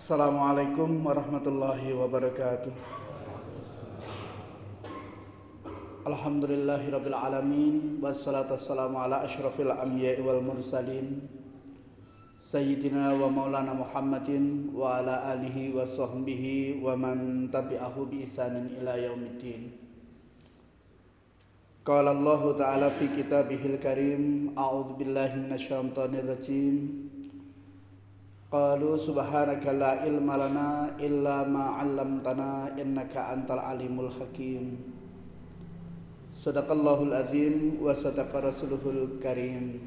Assalamualaikum warahmatullahi wabarakatuh. Alhamdulillahirabbil alamin wassalatu wassalamu ala asyrafil anbiya'i wal mursalin sayyidina wa maulana Muhammadin wa ala alihi wa sahbihi wa man tabi'ahu bi ihsanin ila yaumiddin. Qala Allah ta'ala fi kitabihil karim, a'udzu billahi minasyaitonir rajim. Qalu subhanaka la ilma lana illa ma 'allamtana innaka antal alimul hakim. Shadaqallahul azim wa sadaqa rasuluhul karim.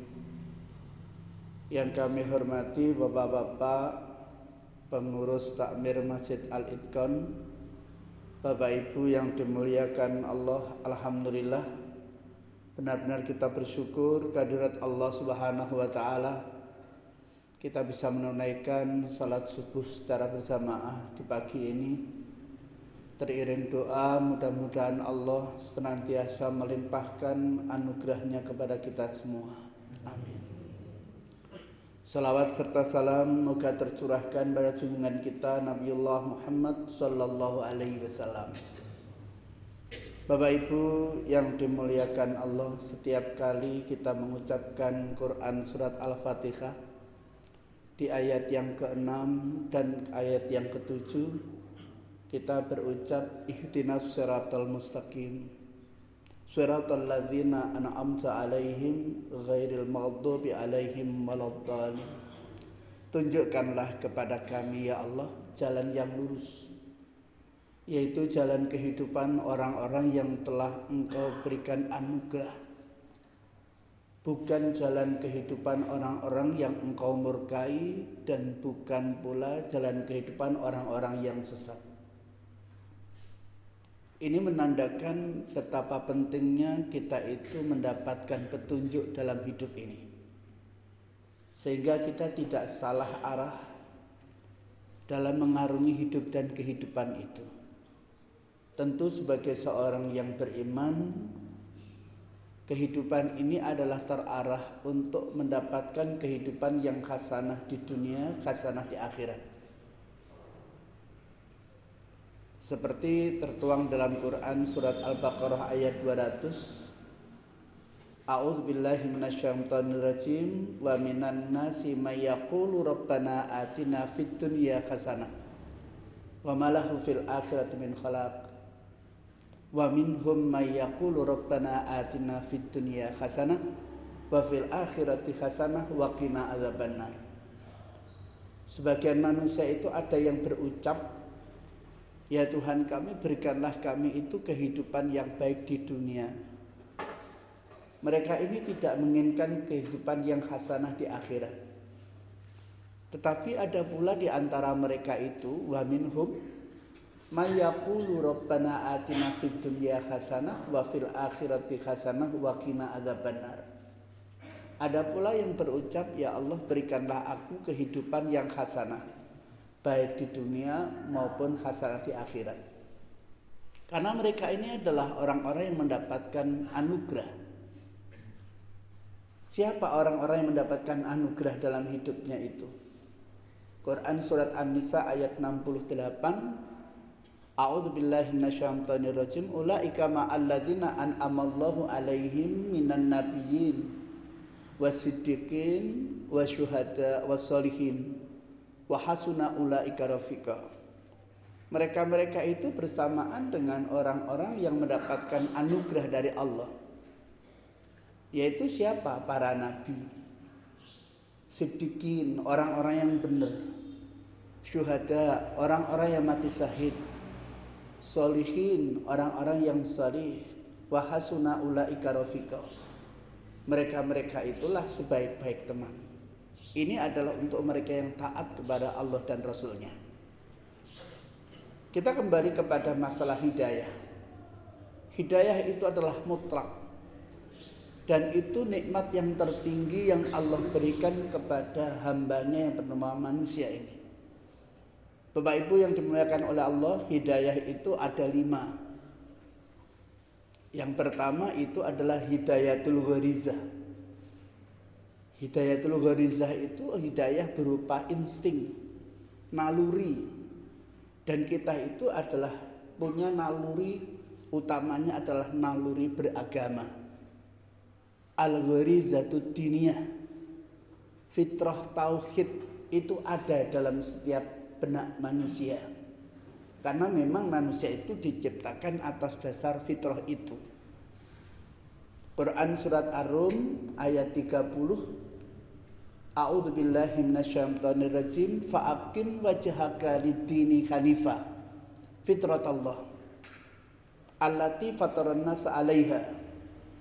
Yang kami hormati bapak-bapak pengurus takmir Masjid Al-Itqan, Bapak Ibu yang dimuliakan Allah, alhamdulillah benar-benar kita bersyukur kehadirat Allah Subhanahu wa taala. Kita bisa menunaikan salat subuh secara berjamaah di pagi ini. Teriring doa, mudah-mudahan Allah senantiasa melimpahkan anugerahnya kepada kita semua. Amin. Salawat serta salam moga tercurahkan pada junjungan kita Nabiullah Muhammad sallallahu alaihi wasallam. Bapak Ibu yang dimuliakan Allah, setiap kali kita mengucapkan Quran surat Al-Fatihah di ayat yang ke-6 dan ayat yang ke-7 kita berucap ihdinas siratal mustaqim siratal ladzina an'amta alaihim ghairil maghdubi alaihim waladdallin. Tunjukkanlah kepada kami ya Allah jalan yang lurus, yaitu jalan kehidupan orang-orang yang telah Engkau berikan anugerah, bukan jalan kehidupan orang-orang yang Engkau murkai, dan bukan pula jalan kehidupan orang-orang yang sesat. Ini menandakan betapa pentingnya kita itu mendapatkan petunjuk dalam hidup ini, sehingga kita tidak salah arah dalam mengarungi hidup dan kehidupan itu. Tentu sebagai seorang yang beriman, kehidupan ini adalah terarah untuk mendapatkan kehidupan yang hasanah di dunia, hasanah di akhirat. Seperti tertuang dalam Quran surat Al-Baqarah ayat 200. A'udzu billahi minasyaitonir rajim. Wa minan nasi may yaqulu rabbana atina fid dunya hasanah wa ma lahu fil akhirati min khalaq. Wa minhum may yaqulu rabbana atina fid dunya hasanah wa fil akhirati hasanah wa qina adzabannar. Sebagian manusia itu ada yang berucap, ya Tuhan kami, berikanlah kami itu kehidupan yang baik di dunia. Mereka ini tidak menginginkan kehidupan yang hasanah di akhirat. Tetapi ada pula di antara mereka itu, wa minhum may yaqulu rabbana atina fid dunya hasanah wa fil akhirati hasanah wa qina adzabannar. Ada pula yang berucap, ya Allah berikanlah aku kehidupan yang hasanah, baik di dunia maupun hasanah di akhirat. Karena mereka ini adalah orang-orang yang mendapatkan anugerah. Siapa orang-orang yang mendapatkan anugerah dalam hidupnya itu? Quran surat An-Nisa ayat 68. A'udzu billahi minasyaitonir rajim. Ulaika ma'al ladzina an'amallahu 'alaihim minan nabiyyin wasiddiqin wasyuhada wassolihin wa hasuna ulaika rafiqa. Mereka-mereka itu bersamaan dengan orang-orang yang mendapatkan anugerah dari Allah. Yaitu siapa? Para nabi, siddiqin, orang-orang yang benar, syuhada, orang-orang yang mati syahid, solihin, orang-orang yang salih, wa hasuna ulaika rafiqa. Mereka-mereka itulah sebaik-baik teman. Ini adalah untuk mereka yang taat kepada Allah dan Rasulnya. Kita kembali kepada masalah hidayah. Hidayah itu adalah mutlak, dan itu nikmat yang tertinggi yang Allah berikan kepada hambanya yang bernama manusia ini. Bapak Ibu yang dimuliakan oleh Allah, hidayah itu ada 5. Yang pertama itu adalah hidayatul gharizah. Hidayatul gharizah itu hidayah berupa insting. naluri, dan kita itu adalah punya naluri utamanya adalah naluri beragama. Al-gharizatud diniyah, fitrah tauhid itu ada dalam setiap benak manusia. Karena memang manusia itu diciptakan atas dasar fitrah itu. Quran surat Ar-Rum ayat 30, A'udzubillahi minasyaitonirrajim, fa'aqim wajhaka lid-dini hanifa fitratallah allati fataran nas 'alaiha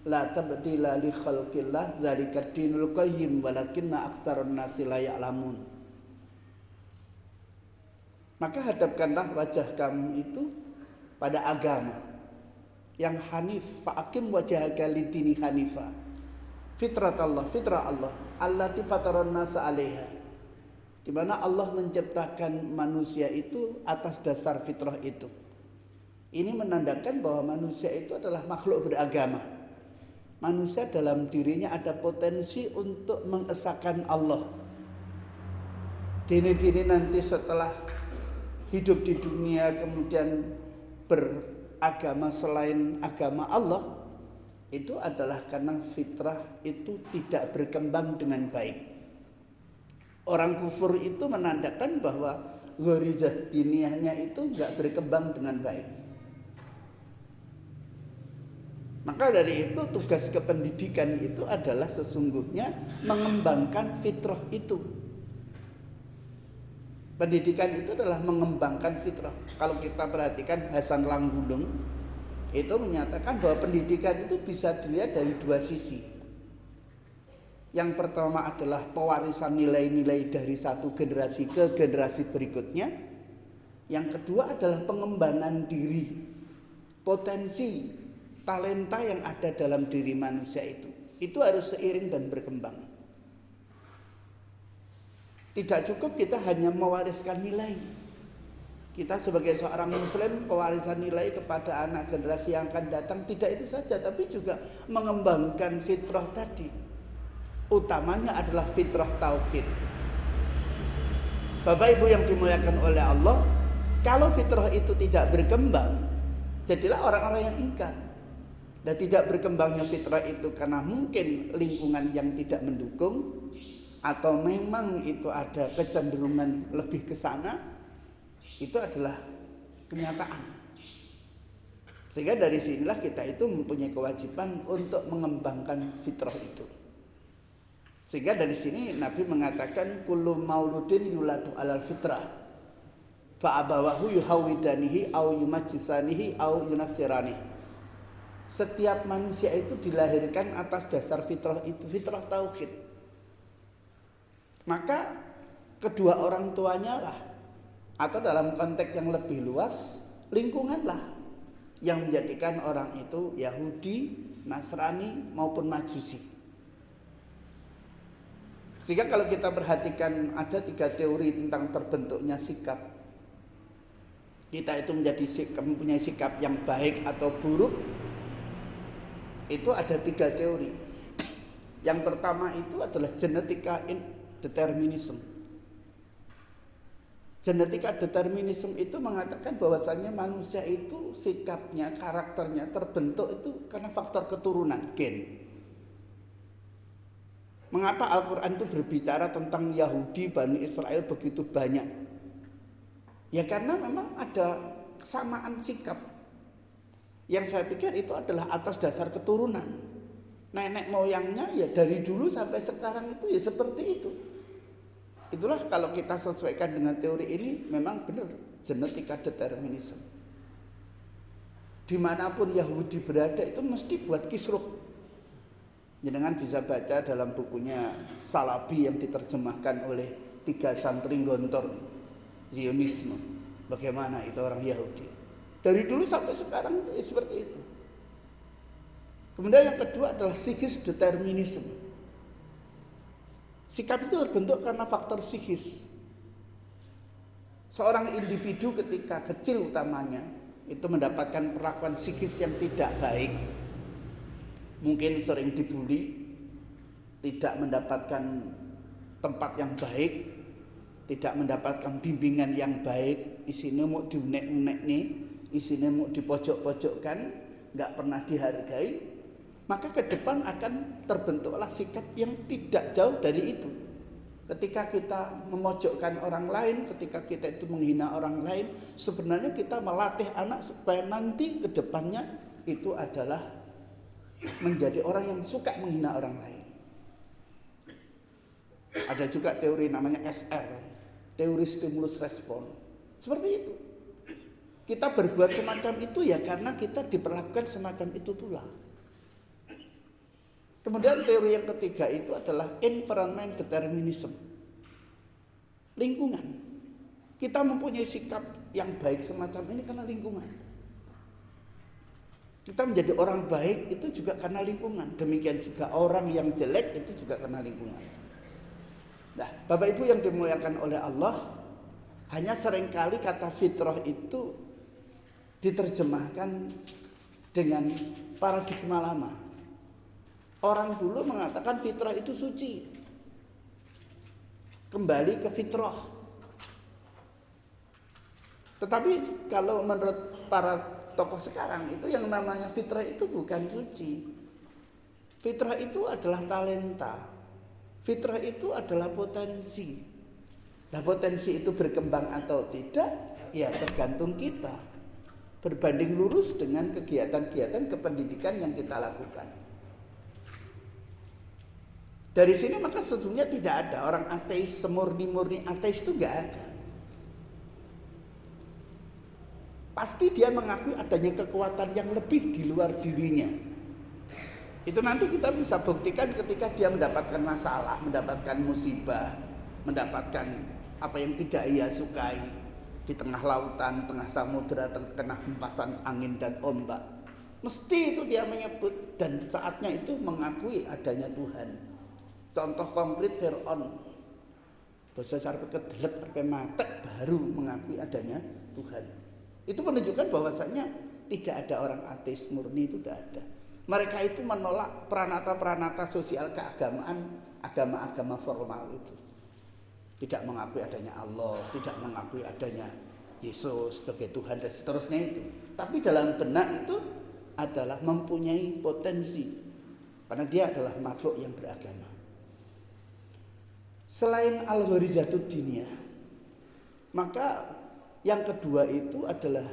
la tabdila li khalqillah dzalikad dinul qayyim walakinna aktsarun nasi la ya'lamun. Maka hadapkanlah wajah kamu itu pada agama yang hanif, fa'aqim wajhaka lid-dini hanifa fitratallah, fitrah Allah allati fataran nas 'alaiha, di mana Allah menciptakan manusia itu atas dasar fitrah itu. Ini menandakan bahwa manusia itu adalah makhluk beragama. Manusia dalam dirinya ada potensi untuk mengesahkan Allah. Dini-dini nanti setelah hidup di dunia kemudian beragama selain agama Allah, itu adalah karena fitrah itu tidak berkembang dengan baik. Orang kufur itu menandakan bahwa gharizah diniyahnya itu tidak berkembang dengan baik. Maka dari itu tugas kependidikan itu adalah sesungguhnya mengembangkan fitrah itu. Pendidikan itu adalah mengembangkan fitrah. Kalau kita perhatikan Hasan Langgulung itu menyatakan bahwa pendidikan itu bisa dilihat dari dua sisi. Yang pertama adalah pewarisan nilai-nilai dari satu generasi ke generasi berikutnya. Yang kedua adalah pengembangan diri, potensi, talenta yang ada dalam diri manusia itu. Itu harus seiring dan berkembang. Tidak cukup kita hanya mewariskan nilai. Kita sebagai seorang muslim pewarisan nilai kepada anak generasi yang akan datang tidak itu saja, tapi juga mengembangkan fitrah tadi. Utamanya adalah fitrah tauhid. Bapak Ibu yang dimuliakan oleh Allah, kalau fitrah itu tidak berkembang, jadilah orang-orang yang ingkar. Dan tidak berkembangnya fitrah itu karena mungkin lingkungan yang tidak mendukung, atau memang itu ada kecenderungan lebih ke sana, itu adalah kenyataan. Sehingga dari sinilah kita itu mempunyai kewajiban untuk mengembangkan fitrah itu. Sehingga dari sini Nabi mengatakan kullu mauludin yuladu alal fitrah fa abawahu yuhawidanihi au yumajjisanihi au yunassiranihi. Setiap manusia itu dilahirkan atas dasar fitrah itu, fitrah tauhid. Maka kedua orang tuanya lah, atau dalam konteks yang lebih luas, lingkunganlah yang menjadikan orang itu Yahudi, Nasrani maupun Majusi. Sehingga kalau kita perhatikan ada 3 teori tentang terbentuknya sikap. Kita itu mempunyai sikap yang baik atau buruk. Itu ada 3 teori. Yang pertama itu adalah genetika determinism. Genetika determinism itu mengatakan bahwasannya manusia itu sikapnya, karakternya terbentuk itu karena faktor keturunan, gen. Mengapa Al-Quran itu berbicara tentang Yahudi, Bani Israel begitu banyak? Ya karena memang ada kesamaan sikap. Yang saya pikir itu adalah atas dasar keturunan. Nenek moyangnya ya dari dulu sampai sekarang itu ya seperti itu. Itulah kalau kita sesuaikan dengan teori ini memang benar genetika determinism. Dimanapun Yahudi berada itu mesti buat kisruh. Jangan bisa baca dalam bukunya Salabi yang diterjemahkan oleh 3 santri gontor Zionisme. Bagaimana itu orang Yahudi. Dari dulu sampai sekarang itu seperti itu. Kemudian yang kedua adalah psikis determinism. Sikap itu terbentuk karena faktor psikis. Seorang individu ketika kecil utamanya itu mendapatkan perlakuan psikis yang tidak baik. Mungkin sering dibully, tidak mendapatkan tempat yang baik, tidak mendapatkan bimbingan yang baik, isinya mau diunek-unek nih, isinya mau dipojok-pojokkan, nggak pernah dihargai, maka ke depan akan terbentuklah sikap yang tidak jauh dari itu. Ketika kita memojokkan orang lain, ketika kita itu menghina orang lain, sebenarnya kita melatih anak supaya nanti ke depannya itu adalah menjadi orang yang suka menghina orang lain. Ada juga teori namanya SR, teori stimulus respon. Seperti itu. Kita berbuat semacam itu ya karena kita diperlakukan semacam itu pula. Kemudian teori yang ketiga itu adalah environment determinism. Lingkungan. Kita mempunyai sikap yang baik semacam ini karena lingkungan. Kita menjadi orang baik itu juga karena lingkungan. Demikian juga orang yang jelek itu juga karena lingkungan. Nah, Bapak Ibu yang dimuliakan oleh Allah, hanya seringkali kata fitrah itu diterjemahkan dengan paradigma lama. Orang dulu mengatakan fitrah itu suci. Kembali ke fitrah. Tetapi kalau menurut para tokoh sekarang itu yang namanya fitrah itu bukan suci. Fitrah itu adalah talenta. Fitrah itu adalah potensi. Nah, potensi itu berkembang atau tidak, ya tergantung kita. Berbanding lurus dengan kegiatan-kegiatan kependidikan yang kita lakukan. Dari sini maka sesungguhnya tidak ada orang ateis, semurni-murni ateis itu nggak ada. Pasti dia mengakui adanya kekuatan yang lebih di luar dirinya. Itu nanti kita bisa buktikan ketika dia mendapatkan masalah, mendapatkan musibah, mendapatkan apa yang tidak ia sukai di tengah lautan, tengah samudera, tengah hempasan angin dan ombak. Mesti itu dia menyebut dan saatnya itu mengakui adanya Tuhan. Contoh konkret Fir'aun. Basa sarpe kedelep arep matek baru mengakui adanya Tuhan. Itu menunjukkan bahwasanya tidak ada orang ateis murni, itu tidak ada. Mereka itu menolak peranata-peranata sosial keagamaan, agama-agama formal itu. Tidak mengakui adanya Allah, tidak mengakui adanya Yesus sebagai Tuhan dan seterusnya itu. Tapi dalam benak itu adalah mempunyai potensi. Karena dia adalah makhluk yang beragama. Selain al-gharizatud diniyah, maka yang kedua itu adalah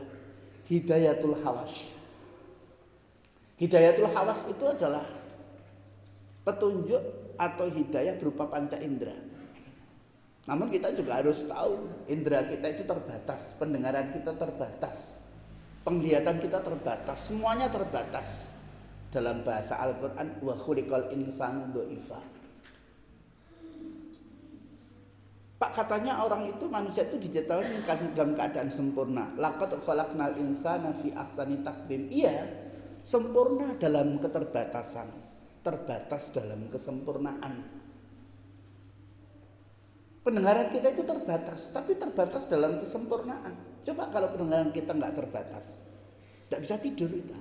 hidayatul hawas. Hidayatul hawas itu adalah petunjuk atau hidayah berupa panca indera. Namun kita juga harus tahu indera kita itu terbatas, pendengaran kita terbatas, penglihatan kita terbatas, semuanya terbatas. Dalam bahasa Al-Quran, wa khuliqal insanu dha'ifa. Pak, katanya orang itu, manusia itu diciptakan dalam keadaan sempurna. Laqad khalaqnal insana fi ahsani taqwim. Iya, sempurna dalam keterbatasan, terbatas dalam kesempurnaan. Pendengaran kita itu terbatas, tapi terbatas dalam kesempurnaan. Coba kalau pendengaran kita nggak terbatas, nggak bisa tidur kita.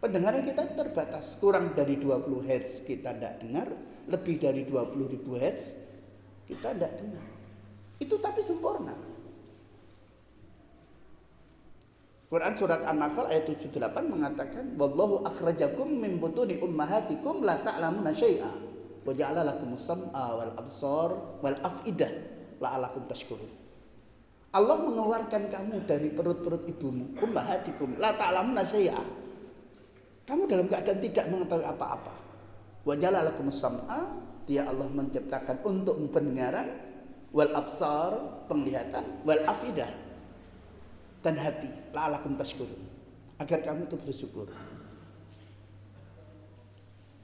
Pendengaran kita terbatas, kurang dari 20 Hz kita tidak dengar, lebih dari 20.000 Hz kita tidak dengar. Itu tapi sempurna. Quran surat An-Nahl ayat 78 mengatakan, wallahu akhrajakum min butuni ummahatikum la ta'lamuna syai'a wa ja'ala lakumus sam'a wal absar wal afidah la'alakum tashkurun. Allah mengeluarkan kamu dari perut-perut ibumu, ummahatikum la ta'lamuna syai'a. Kamu dalam keadaan tidak mengetahui apa-apa. Wa ja'ala lakumus sam'a, dia Allah menciptakan untuk pendengaran, wal absar, penglihatan, wal afidah, dan hati, la'alakum tashkurun, agar kamu itu bersyukur.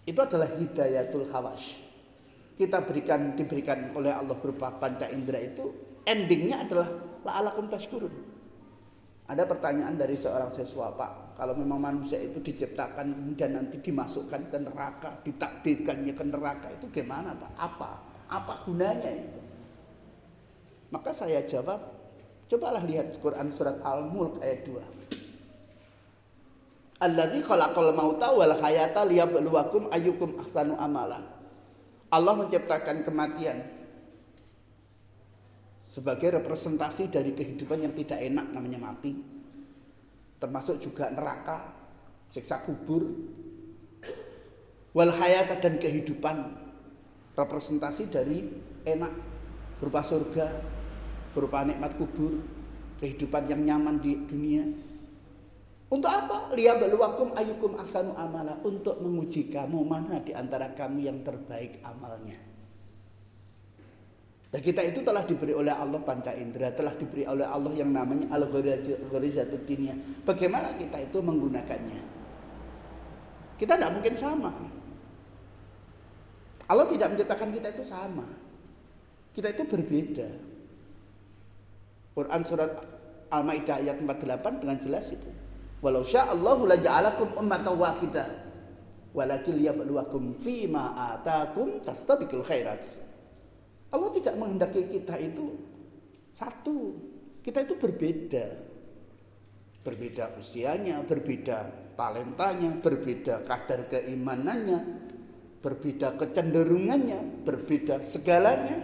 Itu adalah hidayatul hawas. Kita diberikan oleh Allah berupa panca indera itu, endingnya adalah la'alakum tashkurun. Ada pertanyaan dari seorang siswa, Pak, kalau memang manusia itu diciptakan kemudian nanti dimasukkan ke neraka, ditakdirkannya ke neraka, itu gimana, Pak? Apa gunanya itu? Maka saya jawab, cobalah lihat Quran surat Al-Mulk ayat 2. Alladzi khalaqal mauta wal hayata liyabluwakum ayyukum ahsanu amala. Allah menciptakan kematian sebagai representasi dari kehidupan yang tidak enak namanya mati, termasuk juga neraka, siksa kubur, wal hayat dan kehidupan representasi dari enak berupa surga, berupa nikmat kubur, kehidupan yang nyaman di dunia. Untuk apa? Liyabluwakum ayyukum ahsanu amala, untuk menguji kamu mana di antara kamu yang terbaik amalnya. Dan kita itu telah diberi oleh Allah panca indera, telah diberi oleh Allah yang namanya al-gharizatud diniyah. Bagaimana kita itu menggunakannya? Kita tidak mungkin sama. Allah tidak menciptakan kita itu sama. Kita itu berbeda. Quran surat Al-Maidah ayat 48 dengan jelas itu. Walau sya'allahu laja'alakum ummatan wahidah walakin liyabluwakum fima atakum tastabiqul khairat. Allah tidak menghendaki kita itu satu. Kita itu berbeda. Berbeda usianya, berbeda talentanya, berbeda kadar keimanannya, berbeda kecenderungannya, berbeda segalanya.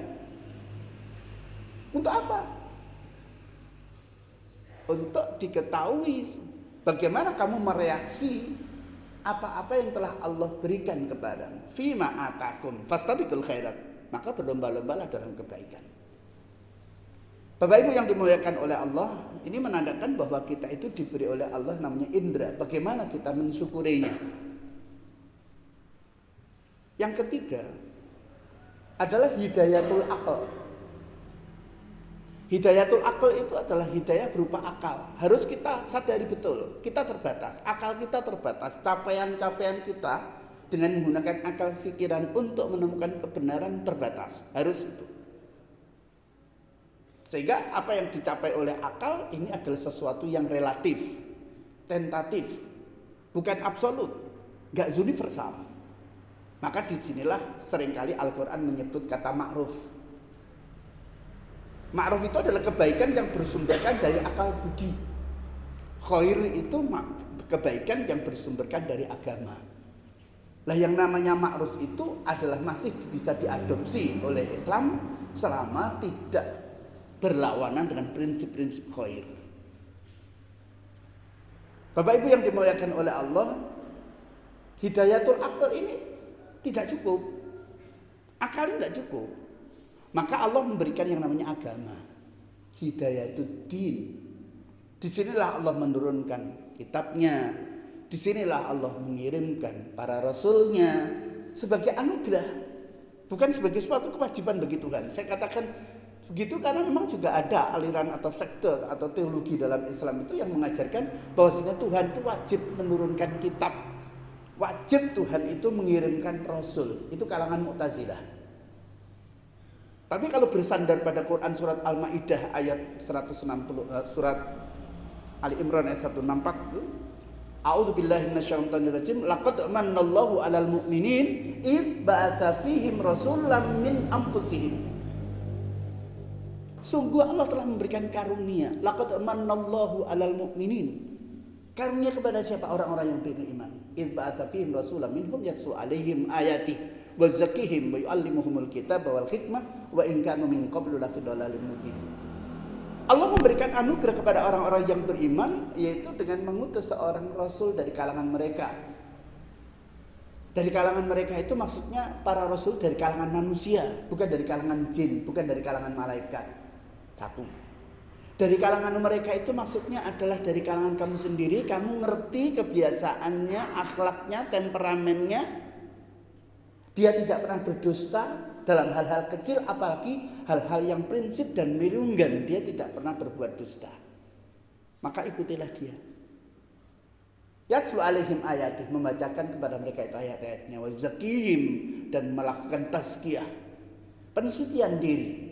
Untuk apa? Untuk diketahui bagaimana kamu mereaksi apa-apa yang telah Allah berikan kepadamu. Fima atakum fastabiqul khairat. Maka berlomba-lombalah dalam kebaikan. Bapak Ibu yang dimuliakan oleh Allah, ini menandakan bahwa kita itu diberi oleh Allah namanya indra. Bagaimana kita mensyukurinya? Yang ketiga adalah hidayatul aql. Hidayatul aql itu adalah hidayah berupa akal. Harus kita sadari betul, kita terbatas, akal kita terbatas, capaian-capaian kita dengan menggunakan akal pikiran untuk menemukan kebenaran terbatas. Harus itu. Sehingga apa yang dicapai oleh akal ini adalah sesuatu yang relatif, tentatif, bukan absolut, gak universal. Maka disinilah seringkali Al-Quran menyebut kata ma'ruf. Ma'ruf itu adalah kebaikan yang bersumberkan dari akal budi. Khair itu kebaikan yang bersumberkan dari agama. Lah yang namanya ma'ruf itu adalah masih bisa diadopsi oleh Islam selama tidak berlawanan dengan prinsip-prinsip khair. Bapak Ibu yang dimuliakan oleh Allah, hidayatul aql ini tidak cukup. Akal ini tidak cukup. Maka Allah memberikan yang namanya agama. Hidayatud din. Disinilah Allah menurunkan kitabnya. Disinilah Allah mengirimkan para rasulnya sebagai anugerah, bukan sebagai suatu kewajiban bagi Tuhan. Saya katakan begitu karena memang juga ada aliran atau sekte atau teologi dalam Islam itu yang mengajarkan bahwasanya Tuhan itu wajib menurunkan kitab, wajib Tuhan itu mengirimkan rasul. Itu kalangan Mu'tazilah. Tapi kalau bersandar pada Quran surat Al-Maidah ayat 160, surat Ali Imran ayat 164 itu, A'udzubillahi minasyaitonirrajim. Laqad manallahu 'alal mu'minin id ba'atsa fihim rasulan min anfusihim. Sungguh Allah telah memberikan karunia. Laqad manallahu 'alal mu'minin. Karunia kepada siapa? Orang-orang yang beriman. Id ba'atsa fihim rasulan minhum yatlu 'alaihim ayati wa zakkihim wa yu'allimuhumul kitaba wal hikmah wa in kanu min qablu lafi dhalalin mubin. Allah memberikan anugerah kepada orang-orang yang beriman, yaitu dengan mengutus seorang rasul dari kalangan mereka. Dari kalangan mereka itu maksudnya para rasul dari kalangan manusia, bukan dari kalangan jin, bukan dari kalangan malaikat. Satu. Dari kalangan mereka itu maksudnya adalah dari kalangan kamu sendiri, kamu ngerti kebiasaannya, akhlaknya, temperamennya. Dia tidak pernah berdusta dalam hal-hal kecil, apalagi hal-hal yang prinsip dan mirunggan. Dia tidak pernah berbuat dusta. Maka ikutilah dia. Yatlu alaihim ayatih, membacakan kepada mereka itu ayat-ayatnya, wa yuzakihim, dan melakukan tazkiyah, pensucian diri.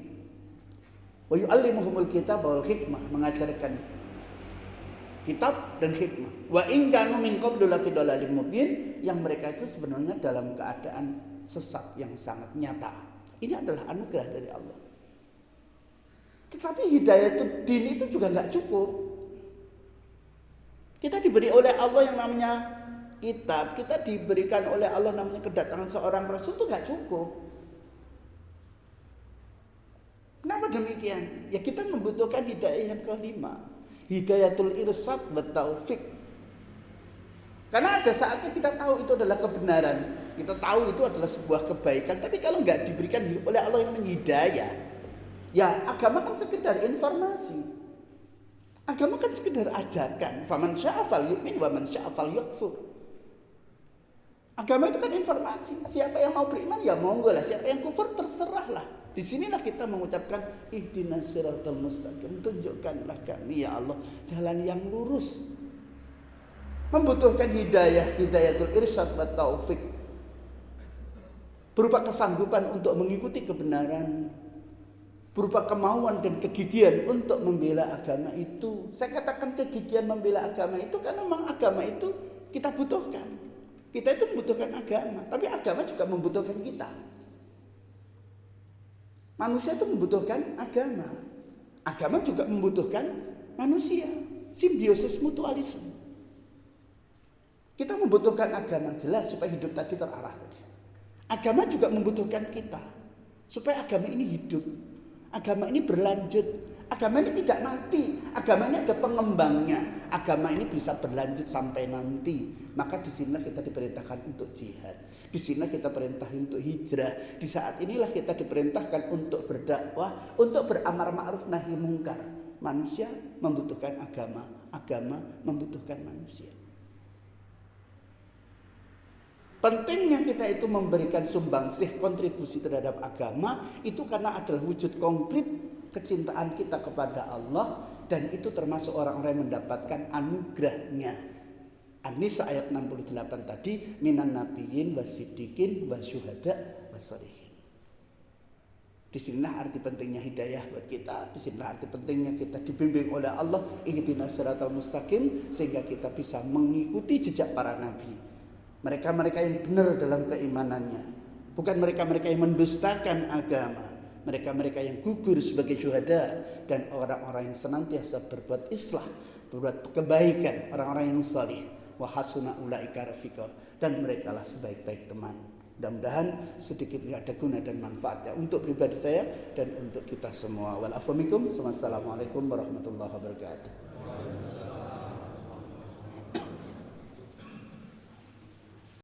Wa yu'allimuhumul kitab wal hikmah, mengajarkan kitab dan hikmah. Wa in kanu min qablu lafi dhalalin mubin, yang mereka itu sebenarnya dalam keadaan sesat yang sangat nyata. Ini adalah anugerah dari Allah. Tetapi hidayatul din itu juga nggak cukup. Kita diberi oleh Allah yang namanya kitab, kita diberikan oleh Allah namanya kedatangan seorang rasul, itu nggak cukup. Kenapa demikian? Ya kita membutuhkan hidayah yang kelima, hidayatul irsyad wa taufik. Karena ada saatnya kita tahu itu adalah kebenaran, kita tahu itu adalah sebuah kebaikan, tapi kalau nggak diberikan oleh Allah yang menghidayah, ya agama kan sekedar informasi. Agama kan sekedar ajakan. Faman syaa falyu'min wa man syaa falyakfur. Agama itu kan informasi. Siapa yang mau beriman ya monggo lah. Siapa yang kufur terserahlah. Disinilah kita mengucapkan ihdinas siratal mustaqim. Tunjukkanlah kami ya Allah jalan yang lurus. Membutuhkan hidayah, hidayatul irsyad wa taufik. Berupa kesanggupan untuk mengikuti kebenaran. Berupa kemauan dan kegigihan untuk membela agama itu. Saya katakan kegigihan membela agama itu karena memang agama itu kita butuhkan. Kita itu membutuhkan agama, tapi agama juga membutuhkan kita. Manusia itu membutuhkan agama. Agama juga membutuhkan manusia. Simbiosis mutualisme. Kita membutuhkan agama jelas supaya hidup tadi terarah. Agama juga membutuhkan kita supaya agama ini hidup. Agama ini berlanjut. Agama ini tidak mati. Agama ini ada pengembangnya. Agama ini bisa berlanjut sampai nanti. Maka di sinilah kita diperintahkan untuk jihad. Di sinilah kita perintah untuk hijrah. Di saat inilah kita diperintahkan untuk berdakwah, untuk beramar ma'ruf nahi mungkar. Manusia membutuhkan agama. Agama membutuhkan manusia. Pentingnya kita itu memberikan sumbangsih kontribusi terhadap agama itu karena adalah wujud konkret kecintaan kita kepada Allah, dan itu termasuk orang-orang yang mendapatkan anugerahnya. An-Nisa ayat 68 tadi, minan nabiyyin wasiddiqin wasyuhada wassalihin. Disinilah arti pentingnya hidayah buat kita. Disinilah arti pentingnya kita dibimbing oleh Allah, ihdinas siratal mustaqim, sehingga kita bisa mengikuti jejak para nabi. Mereka-mereka yang benar dalam keimanannya, bukan mereka-mereka yang mendustakan agama. Mereka-mereka yang gugur sebagai syuhada, dan orang-orang yang senantiasa berbuat islah, berbuat kebaikan, orang-orang yang salih. Wa hasuna ulaika rafiqa, dan merekalah sebaik-baik teman. Mudah-mudahan sedikit ini ada guna dan manfaatnya untuk pribadi saya dan untuk kita semua. Wal afwa minkum. Wassalamualaikum warahmatullahi wabarakatuh.